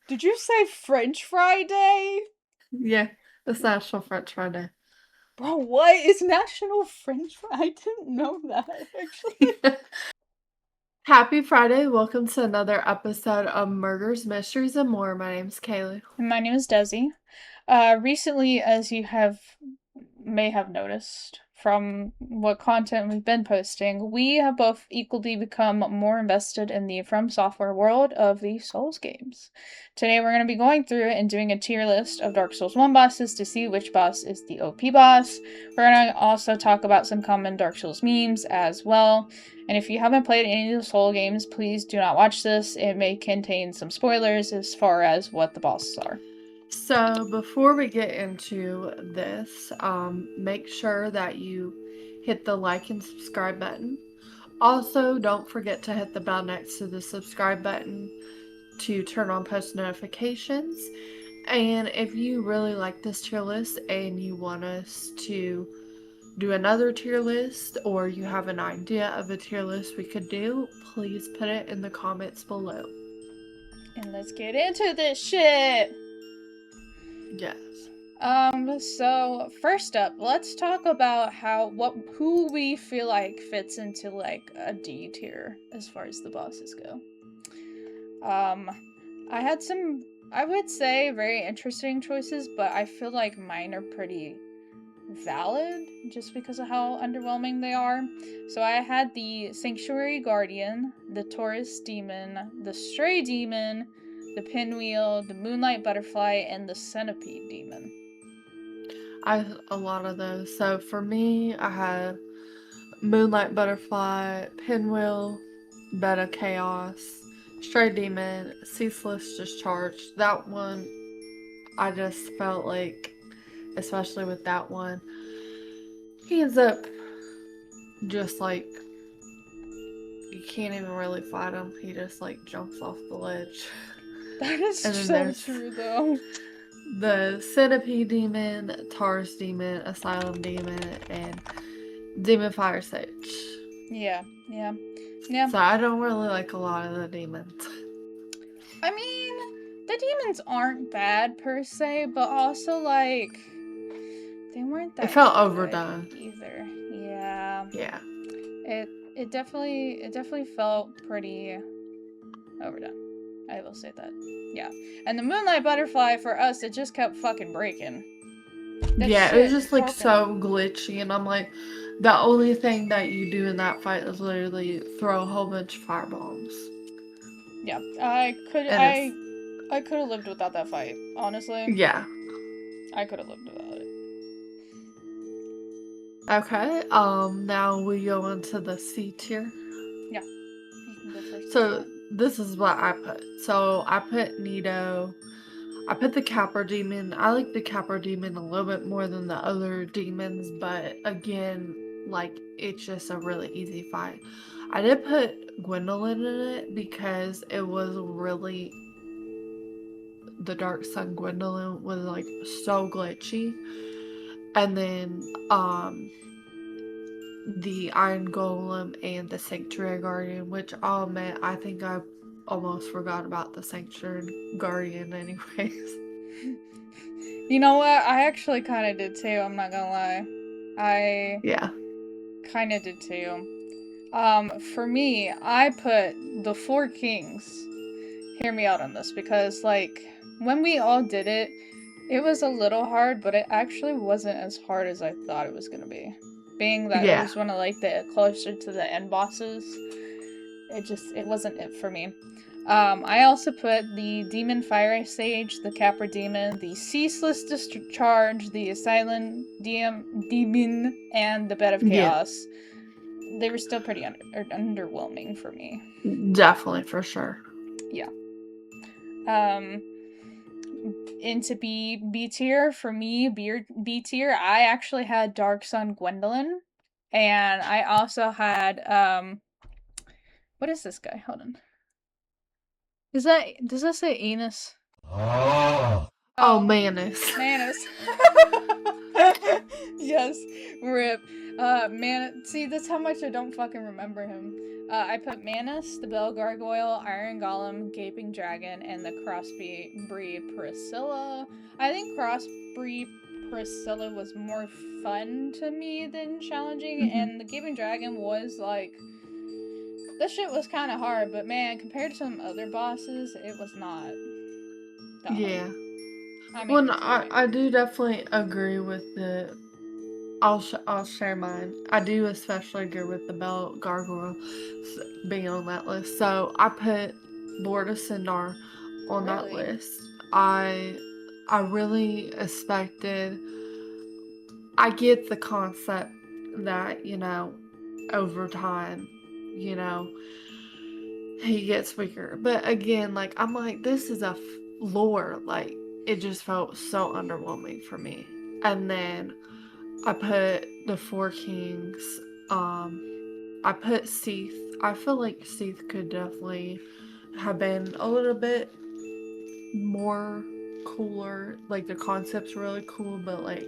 Did you say French Fry Day? Yeah, it's National French Fry Day. Bro, what is National French Fry? I didn't know that, actually. Happy Friday. Welcome to another episode of Murders, Mysteries, and More. My name's Kaylee. My name is Desi. Recently, as you may have noticed from what content we've been posting, we have both equally become more invested in the From Software world of the Souls games. Today, we're going to be going through and doing a tier list of Dark Souls 1 bosses to see which boss is the OP boss. We're going to also talk about some common Dark Souls memes as well. And if you haven't played any of the Soul games, please do not watch this. It may contain some spoilers as far as what the bosses are. So, before we get into this, make sure that you hit the like and subscribe button. Also, don't forget to hit the bell next to the subscribe button to turn on post notifications. And if you really like this tier list and you want us to do another tier list, or you have an idea of a tier list we could do, please put it in the comments below. And let's get into this shit! Yes. So first up, let's talk about who we feel like fits into like a D tier as far as the bosses go. I had some, I would say, very interesting choices, but I feel like mine are pretty valid just because of how underwhelming they are. So I had the Sanctuary Guardian, the Taurus Demon, the Stray Demon, the Pinwheel, the Moonlight Butterfly, and the Centipede Demon. I have a lot of those. So for me, I had Moonlight Butterfly, Pinwheel, Beta Chaos, Stray Demon, Ceaseless Discharge. That one, I just felt like, especially with that one, he ends up just like, you can't even really fight him. He just like jumps off the ledge. That is And then so there's true, though. the Centipede Demon, Taurus Demon, Asylum Demon, and Demon Fire Sage. Yeah. So I don't really like a lot of the demons. I mean, the demons aren't bad per se, but also like they weren't It that felt good overdone. either. Yeah. Yeah. It definitely felt pretty overdone. I will say that. Yeah. And the Moonlight Butterfly for us, it just kept fucking breaking. That Yeah, it was shit just like fucking. so glitchy, and I'm like, the only thing that you do in that fight is literally throw a whole bunch of firebombs. Yeah. I could And it's, I I could have lived without that fight, honestly. yeah. I could have lived without it. Okay, now we go into the C tier. Yeah. You can go first this So time. this is what I put. So I put Nito. I put the Capra Demon. I like the Capra Demon a little bit more than the other demons, but again, like, it's just a really easy fight. I did put Gwendolyn in it because it was really, the Dark Sun Gwendolyn was like so glitchy. And then the Iron Golem and the Sanctuary Guardian, which I'll admit, I think I almost forgot about the Sanctuary Guardian anyways. You know what? I actually kind of did too. I'm not gonna lie. I Yeah. kind of did too. For me, I put the Four Kings. Hear me out on this because, like, when we all did it, it was a little hard, but it actually wasn't as hard as I thought it was gonna be. Being that it Yeah. was one of like the closer to the end bosses, it wasn't it for me. I also put the Demon Fire Sage, the Capra Demon, the Ceaseless Discharge, the Asylum Demon, and the Bed of Yeah. Chaos. They were still pretty underwhelming for me. Definitely, for sure. Yeah. Um, into B tier for me, B tier. I actually had Dark Sun Gwendolyn, and I also had what is this guy? Hold on. Does that say anus? Oh, Oh, Manus. Manus. Yes, rip. Man, see, that's how much I don't fucking remember him. I put Manus, the Bell Gargoyle, Iron Golem, Gaping Dragon, and the Crossbreed Priscilla. I think Crossbreed Priscilla was more fun to me than challenging, Hmm. and the Gaping Dragon was like. This shit was kind of hard, but man, compared to some other bosses, it was not that hard. Yeah. I Well, mean, no, it's fine. I do definitely agree with the. I'll share mine. I do especially agree with the Bell Gargoyle being on that list. So I put Lord of Sindar on that Really? list. I really expected. I get the concept that over time, you know, he gets weaker. But again, like I'm like, this is a lore. Like it just felt so underwhelming for me. And then I put the Four Kings. I put Seath. I feel like Seath could definitely have been a little bit more cooler. Like the concept's really cool, but like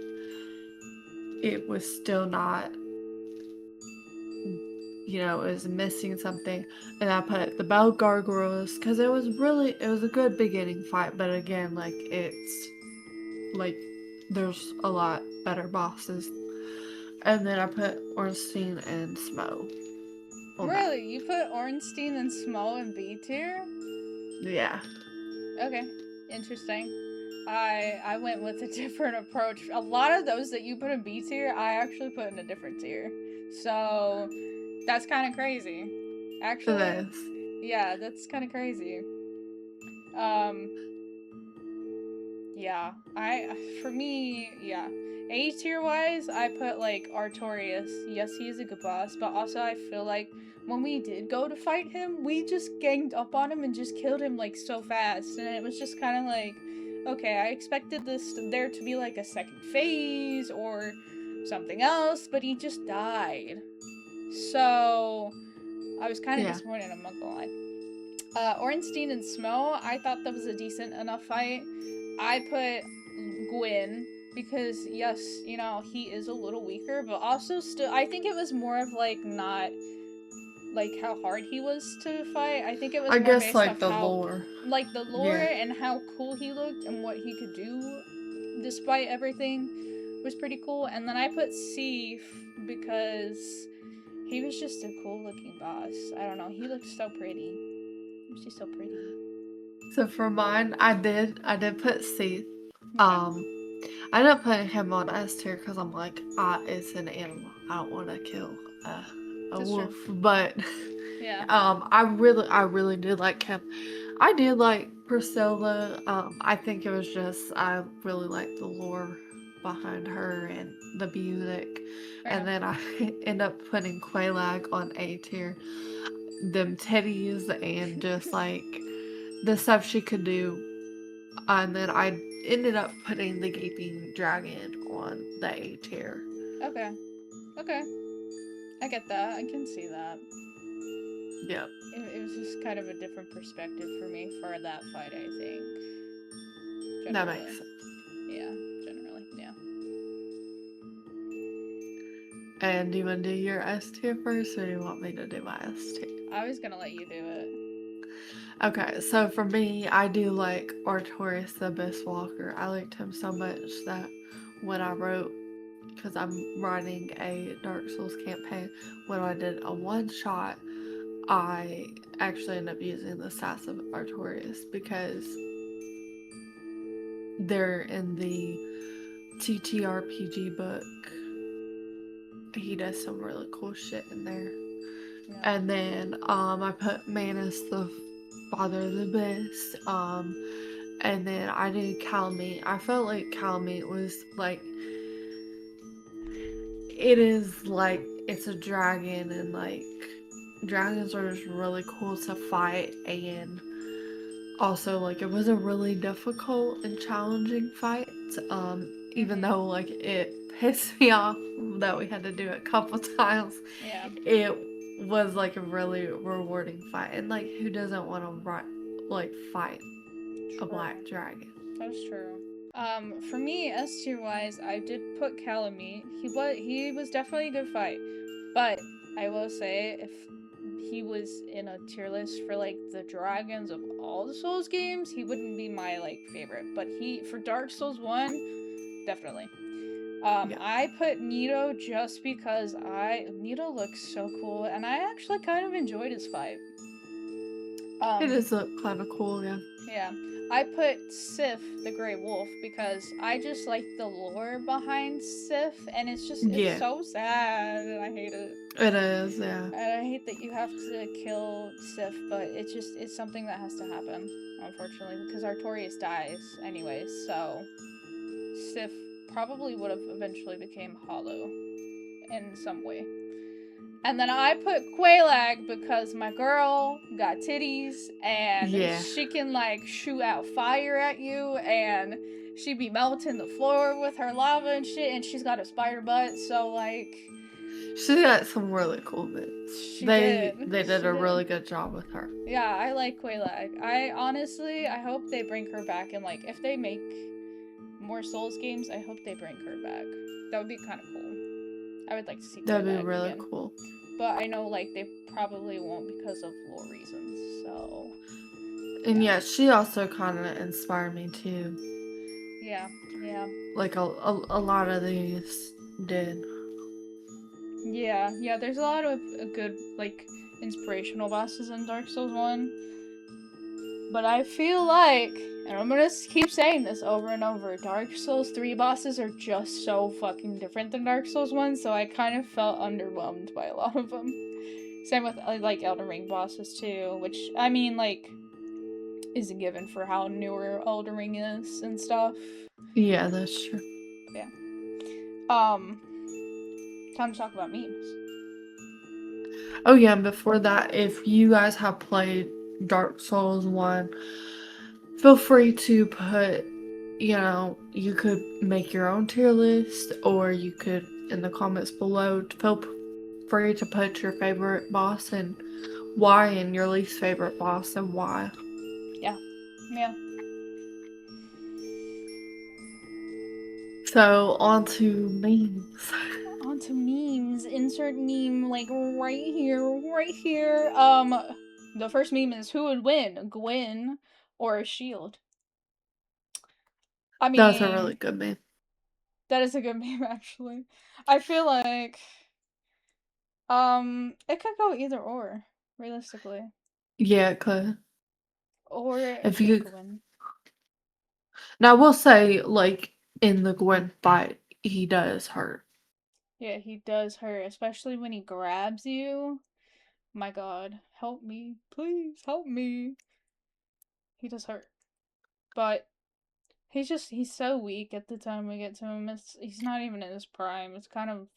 it was still not, it was missing something. And I put the Bell Gargoyles because it was a good beginning fight, but again, like it's like there's a lot better bosses. And then I put Ornstein and Smo on that. Really? You put Ornstein and Smo in B tier? Yeah. Okay, interesting. I went with a different approach. A lot of those that you put in B tier, I actually put in a different tier. So that's kind of crazy. It Actually, is. yeah, that's kind of crazy. Um, yeah, for me, yeah. A tier wise, I put like Artorias. Yes, he is a good boss, but also I feel like when we did go to fight him, we just ganged up on him and just killed him like so fast, and it was just kind of like, okay, I expected there to be like a second phase or something else, but he just died. So I was kind of Yeah. disappointed. I'm not gonna lie. Ornstein and Smo, I thought that was a decent enough fight. I put Gwyn because yes, he is a little weaker, but also still, I think it was more of like not like how hard he was to fight. I think it was I more guess based like off the how lore. like the lore Yeah. and how cool he looked and what he could do despite everything was pretty cool. And then I put Sif because he was just a cool looking boss. I don't know, he looked so pretty. He was just so pretty. So for mine, I did put Seath. Okay. Um, I ended up putting him on S tier because I'm like, it's an animal. I don't want to kill a, a That's true. wolf. But Yeah. I really did like him. I did like Priscilla. I think it was just I really liked the lore behind her and the music. Fair And enough. then I end up putting Quaylag on A tier. Them teddies and just like the stuff she could do. And then I ended up putting the gaping dragon on the A tier. Okay. Okay. I get that. I can see that. Yep, It was just kind of a different perspective for me for that fight, I think. that makes Generally. sense. Yeah. Generally. Yeah. And do you want to do your S tier first, or do you want me to do my S tier? I was gonna let you do it. Okay, so for me, I do like Artorias the Abyss Walker. I liked him so much that when I wrote, because I'm writing a Dark Souls campaign, when I did a one shot, I actually ended up using the Sass of Artorias because they're in the TTRPG book. He does some really cool shit in there. Yeah. And then I put Manus the Father of the Abyss. And then I did Calamite. I felt like Calamite was like it is like it's a dragon and like dragons are just really cool to fight and also like it was a really difficult and challenging fight. Even Mhm. though like it pissed me off that we had to do it a couple times, Yeah. it was like a really rewarding fight. And like who doesn't want to like fight a True. black dragon? That's true. For me, S tier wise, I did put Calamite. He was definitely a good fight, but I will say if he was in a tier list for like the dragons of all the Souls games, he wouldn't be my like favorite. But he for Dark Souls 1, definitely. Yeah. I put Nito just because I Nito looks so cool, and I actually kind of enjoyed his fight. It Um, is look kind of cool, yeah. yeah, I put Sif the Grey Wolf because I just like the lore behind Sif, and it's Yeah, so sad, and I hate it. it is, yeah. And I hate that you have to kill Sif, but it's something that has to happen, unfortunately, because Artorias dies anyways. So Sif probably would have eventually became hollow in some way. And then I put Quelaag because my girl got titties and Yeah. she can like shoot out fire at you and she be melting the floor with her lava and shit, and she's got a spider butt, so like She got some really cool bits. she They did. they did She a did. really good job with her. Yeah, I like Quelaag. I honestly I hope they bring her back, and like if they make more Souls games, I hope they bring her back. That would be kind of cool. I would like to see That'd be Quelaag really again. cool. But I know like they probably won't because of lore reasons. So And yeah, yeah, she also kind of inspired me too. yeah, yeah, Like a lot of these did. yeah. There's a lot of good like inspirational bosses in Dark Souls 1, but I feel like, and I'm gonna keep saying this over and over, Dark Souls 3 bosses are just so fucking different than Dark Souls 1, so I kind of felt underwhelmed by a lot of them. Same with like Elden Ring bosses too, which I mean like is a given for how newer Elden Ring is and stuff. Yeah, that's true. But yeah. Um, Time to talk about memes. Oh yeah, and before that, if you guys have played Dark Souls 1, feel free to put, you could make your own tier list, or you could in the comments below feel free to put your favorite boss and why, and your least favorite boss and why. Yeah, yeah. So on to memes. On to memes. Insert meme like right here, right here. The first meme is who would win, Gwen or Shield? I That's a really mean, good meme. that is a good meme actually. I feel like it could go either or, realistically. Yeah, it could. Or it If could you Gwen. Now we'll say, like, in the Gwen fight, he does hurt. Yeah, he does hurt, especially when he grabs you. My god, help me. Please help me. He does hurt. But he's so weak at the time we get to him. He's not even in his prime. It's kind of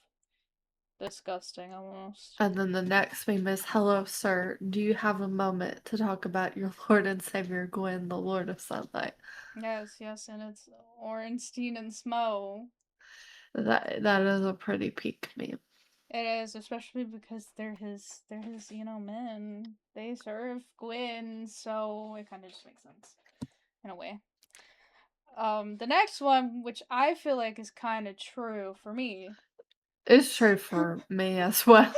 disgusting almost. And then the next meme is, "Hello, sir. Do you have a moment to talk about your Lord and Savior Gwen, the Lord of Sunlight?" Yes, yes, and it's Ornstein and Smo. That is a pretty peak meme. It is, especially because they're his men. They serve Gwyn, so it kind of just makes sense in a way. The next one, which I feel like is kind of true for me, It's true for me as well.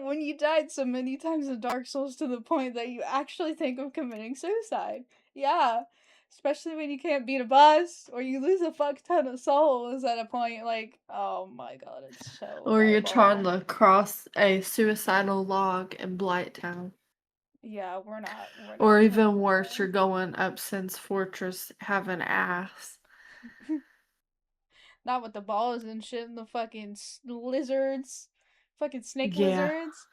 when you died so many times in Dark Souls to the point that you actually think of committing suicide. Yeah. Especially when you can't beat a boss or you lose a fuck ton of souls at a point like, oh my god, it's so Or you're trying diabolical. to cross a suicidal log in Blighttown. Yeah, we're not Or trying to even go worse, you're going up Sin's Fortress having ass. there. Not with the balls and shit and the fucking lizards. Fucking snake Yeah. lizards.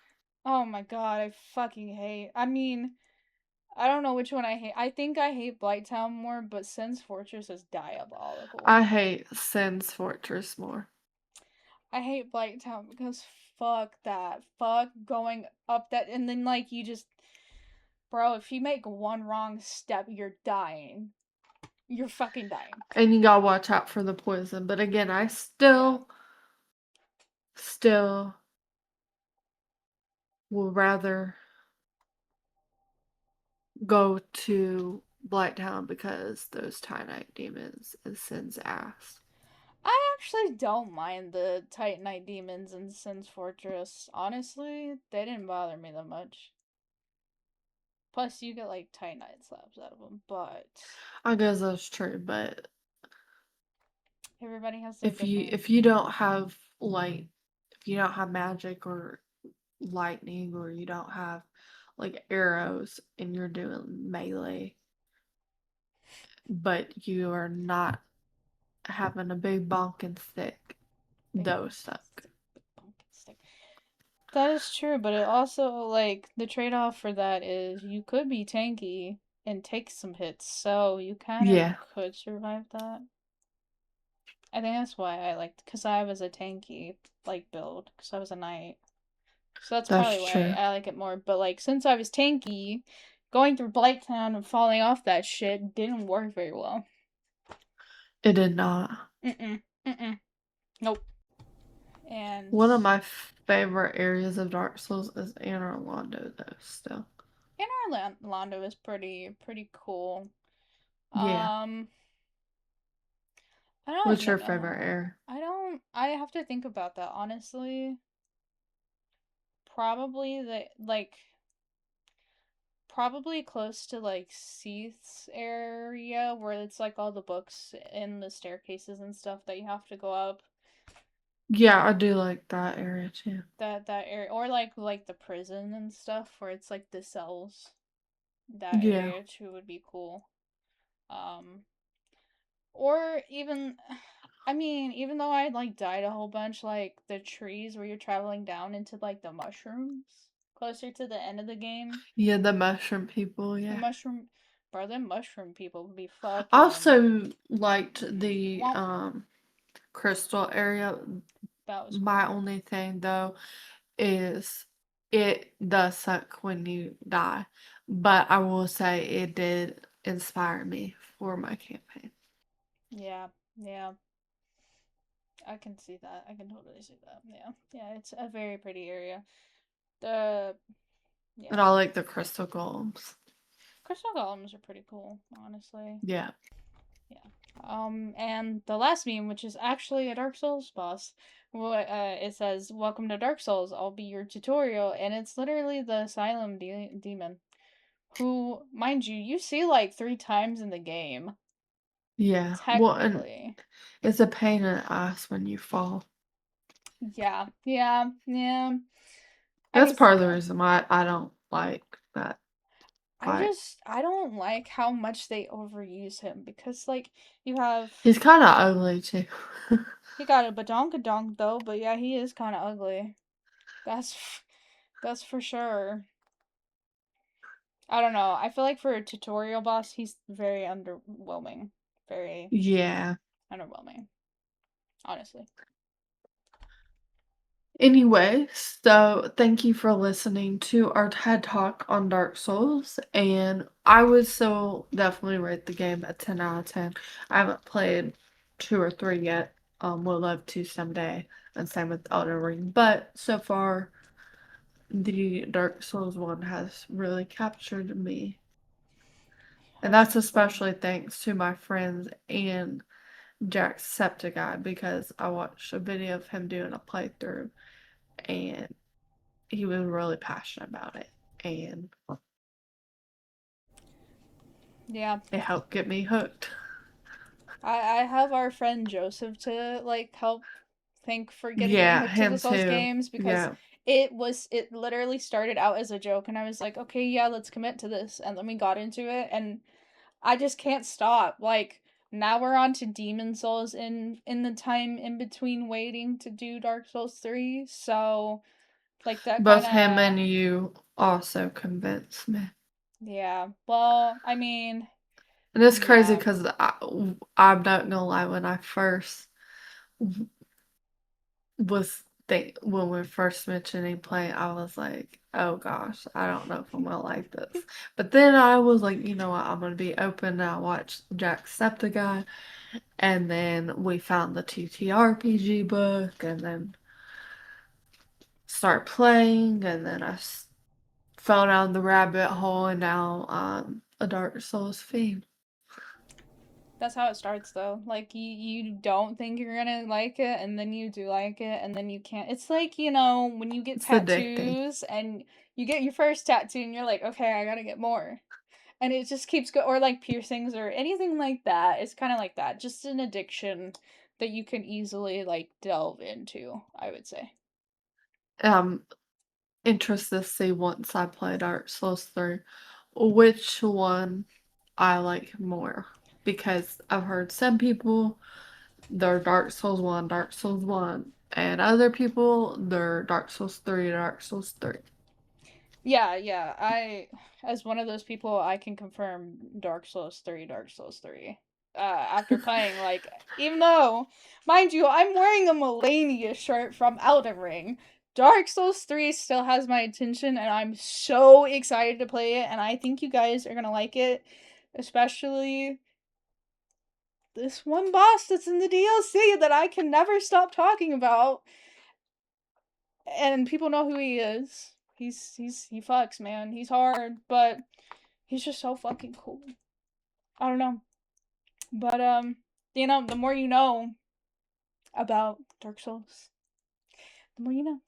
Oh my god, I fucking hate. I mean, I don't know which one I hate. I think I hate Blighttown more, but Sen's Fortress is diabolical. I hate Sin's Fortress more. I hate Blighttown because fuck that. Fuck going up that, and then like you just, bro, if you make one wrong step, you're dying. You're fucking dying. And you gotta watch out for the poison. But again, I Yeah. still will rather go to Blighttown because those Titanite demons is Sin's ass. I actually don't mind the Titanite demons in Sin's Fortress. Honestly, they didn't bother me that much. Plus, you get like Titanite slabs out of them, but I guess that's true, but everybody has their different. if you don't have like if you don't have magic or lightning or you don't have like arrows and you're doing melee, but you are not having a big bonking stick, Big those pumpkin suck. stick. Big pumpkin stick. That is true, but it also, like, the trade off for that is you could be tanky and take some hits, so you kind of Yeah, could survive that. I think that's why I liked, because I was a tanky, like, build, because I was a knight. So that's that's probably why true. I like it more. But, like, since I was tanky, going through Blighttown and falling off that shit didn't work very well. It did not. Mm-mm. Mm-mm. Nope. And One of my favorite areas of Dark Souls is Anor Londo, though, still. Inner Orlando is pretty cool. Yeah. Um, I don't What's even your favorite know. area? I have to think about that honestly. Probably the like probably close to like Seath's area where it's like all the books and the staircases and stuff that you have to go up. Yeah, I do like that area too. That area or like the prison and stuff where it's like the cells. That Yeah. area too would be cool. Um or even I mean, even though I like died a whole bunch, like the trees where you're traveling down into like the mushrooms closer to the end of the game. Yeah, the mushroom people, The yeah. mushroom, bro, them mushroom people would be I fucking. also liked the Well, crystal area. that was My cool. only thing though is it does suck when you die. But I will say it did inspire me for my campaign. Yeah, yeah, I can see that. I can totally see that. Yeah, yeah, it's a very pretty area. The And yeah, I like the crystal golems. crystal golems are pretty cool, honestly. Yeah. Yeah. And the last meme, which is actually a Dark Souls boss, it says, "Welcome to Dark Souls. I'll be your tutorial," and it's literally the Asylum demon, who, mind you, you see like 3 times in the game, Yeah. Well, and technically. it's a pain in the ass when you fall. Yeah, yeah, yeah. I That's can part see of the that. reason why I don't like that fight. I don't like how much they overuse him because like you have He's kind of ugly too. he got a badonkadonk though, but yeah, he is kind of ugly. That's that's for sure. I don't know. I feel like for a tutorial boss, he's very underwhelming. Very Yeah. underwhelming, honestly. Anyway, so thank you for listening to our TED Talk on Dark Souls, and I would still definitely rate the game a 10 out of 10. I haven't played 2 or 3 yet. Would love to someday, and same with Elden Ring. But so far, the Dark Souls one has really captured me. And that's Honestly. especially thanks to my friends and Jacksepticeye because I watched a video of him doing a playthrough and he was really passionate about it and Yeah. it helped get me hooked. I have our friend Joseph to like help think for getting me Yeah, hooked to the him Souls too. games because Yeah. it literally started out as a joke and I was like, okay, yeah, let's commit to this. And then we got into it and I just can't stop. Like now we're on to Demon Souls in the time in between waiting to do Dark Souls 3. So like that kind Both him of and you also convinced me. yeah. Well, I mean, And it's crazy yeah. because I'm not gonna lie, when I first was think when we first mentioning playing, I was like, oh gosh, I don't know if I'm gonna like this. But then I was like, you know what, I'm gonna be open. And I watched Jacksepticeye, and then we found the TTRPG book, and then start playing, and then fell down the rabbit hole, and now a Dark Souls fiend. That's how it starts though. Like you don't think you're gonna like it, and then you do like it, and then you can't. It's like, when you get It's addicting. tattoos and you get your first tattoo and you're like, okay, I gotta get more. And it just keeps go or like piercings or anything like that. It's kind of like that. Just an addiction that you can easily like delve into, I would say. I'm interested to see once I play Dark Souls 3 which one I like more. Because I've heard some people they're Dark Souls 1, Dark Souls 1, and other people they're Dark Souls 3, Dark Souls 3. Yeah, yeah. As one of those people, I can confirm Dark Souls 3, Dark Souls 3. After playing, like, even though, mind you, I'm wearing a Melania shirt from Elden Ring, Dark Souls 3 still has my attention, and I'm so excited to play it, and I think you guys are gonna like it, especially this one boss that's in the DLC that I can never stop talking about, and people know who he is. He fucks, man. He's hard, but he's just so fucking cool. I don't know. But the more you know about Dark Souls, the more you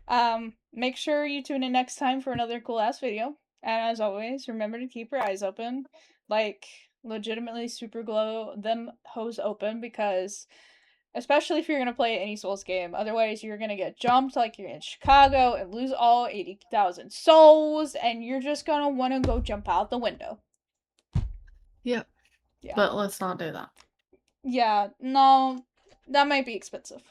know. Make sure you tune in next time for another cool ass video. And as always, remember to keep your eyes open. Like, legitimately super glow them hose open, because especially if you're gonna play any Souls game, otherwise you're gonna get jumped like you're in Chicago and lose all 80,000 souls, and you're just gonna wanna go jump out the window. Yep, Yeah. but let's not do that. Yeah, no, that might be expensive.